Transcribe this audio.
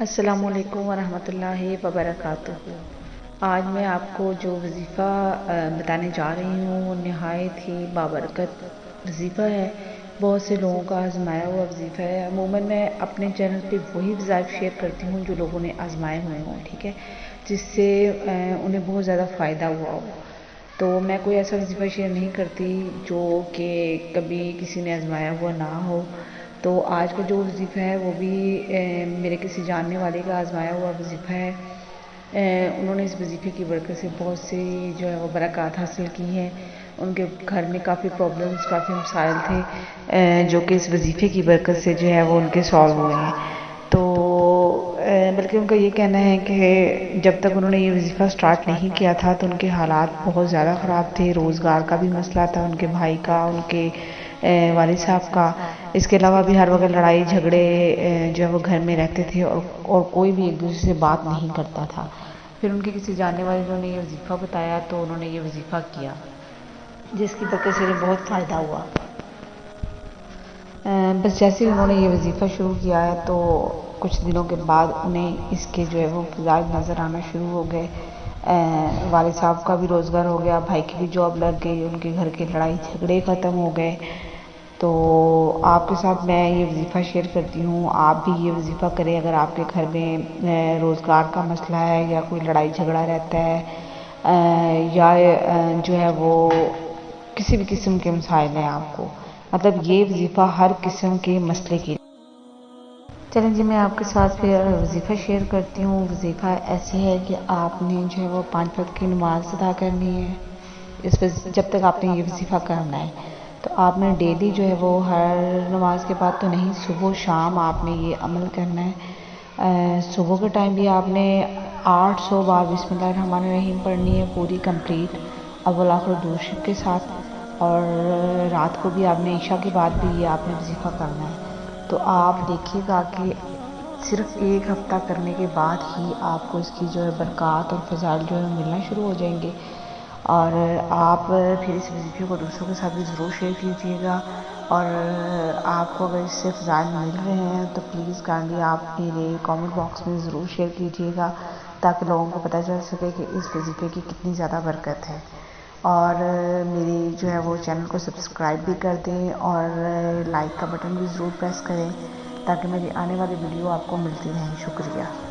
السلام علیکم ورحمۃ اللہ وبرکاتہ۔ آج میں آپ کو جو وظیفہ بتانے جا رہی ہوں وہ نہایت ہی بابرکت وظیفہ ہے۔ بہت سے لوگوں کا آزمایا ہوا وظیفہ ہے۔ عموماً میں اپنے چینل پہ وہی وظائف شیئر کرتی ہوں جو لوگوں نے آزمائے ہوئے ہوں، ٹھیک ہے، جس سے انہیں بہت زیادہ فائدہ ہوا ہو۔ تو میں کوئی ایسا وظیفہ شیئر نہیں کرتی جو کہ کبھی کسی نے آزمایا ہوا نہ ہو۔ تو آج کا جو وظیفہ ہے وہ بھی میرے کسی جاننے والے کا آزمایا ہوا وظیفہ ہے۔ انہوں نے اس وظیفے کی برکت سے بہت سی جو ہے وہ برکات حاصل کی ہیں۔ ان کے گھر میں کافی پرابلمز، کافی مسائل تھے جو کہ اس وظیفے کی برکت سے جو ہے وہ ان کے سالو ہوئے ہیں۔ تو بلکہ ان کا یہ کہنا ہے کہ جب تک انہوں نے یہ وظیفہ سٹارٹ نہیں کیا تھا تو ان کے حالات بہت زیادہ خراب تھے، روزگار کا بھی مسئلہ تھا، ان کے بھائی کا، ان کے والد صاحب کا، اس کے علاوہ بھی ہر وقت لڑائی جھگڑے جو ہے وہ گھر میں رہتے تھے اور کوئی بھی ایک دوسرے سے بات نہیں کرتا تھا۔ پھر ان کے کسی جاننے والے نے یہ وظیفہ بتایا تو انہوں نے یہ وظیفہ کیا، جس کی برکت سے انہیں بہت فائدہ ہوا۔ بس جیسے ہی انہوں نے یہ وظیفہ شروع کیا ہے تو کچھ دنوں کے بعد انہیں اس کے جو ہے وہ فوائد نظر آنا شروع ہو گئے۔ والد صاحب کا بھی روزگار ہو گیا، بھائی کی بھی جاب لگ گئی، ان کے گھر کے لڑائی جھگڑے ختم ہو گئے۔ تو آپ کے ساتھ میں یہ وظیفہ شیئر کرتی ہوں، آپ بھی یہ وظیفہ کریں اگر آپ کے گھر میں روزگار کا مسئلہ ہے یا کوئی لڑائی جھگڑا رہتا ہے یا جو ہے وہ کسی بھی قسم کے مسائل ہیں آپ کو، مطلب یہ وظیفہ ہر قسم کے مسئلے کے۔ چلیں جی، میں آپ کے ساتھ پھر وظیفہ شیئر کرتی ہوں۔ وظیفہ ایسی ہے کہ آپ نے جو ہے وہ 5 وقت کی نماز ادا کرنی ہے جب تک آپ نے یہ وظیفہ کرنا ہے۔ تو آپ نے ڈیلی جو ہے وہ ہر نماز کے بعد تو نہیں، صبح و شام آپ نے یہ عمل کرنا ہے۔ صبح کے ٹائم بھی آپ نے 800 بار بسم اللہ الرحمن الرحیم پڑھنی ہے، پوری کمپلیٹ اول آخر درود شریف کے ساتھ، اور رات کو بھی آپ نے عشاء کے بعد بھی یہ آپ نے وظیفہ کرنا ہے۔ تو آپ دیکھیے گا کہ صرف ایک ہفتہ کرنے کے بعد ہی آپ کو اس کی جو ہے برکات اور فضائل جو ہے ملنا شروع ہو جائیں گے۔ اور آپ پھر اس وظیفے کو دوسروں کے ساتھ بھی ضرور شیئر کیجیے گا، اور آپ کو اگر اس سے فضائل مل رہے ہیں تو پلیز کائنڈلی آپ میرے کامنٹ باکس میں ضرور شیئر کیجیے گا تاکہ لوگوں کو پتہ چل سکے کہ اس وظیفے کی کتنی زیادہ برکت ہے۔ اور میری جو ہے وہ چینل کو سبسکرائب بھی کر دیں اور لائک کا بٹن بھی ضرور پریس کریں تاکہ میری آنے والی ویڈیو آپ کو ملتی رہیں۔ شکریہ۔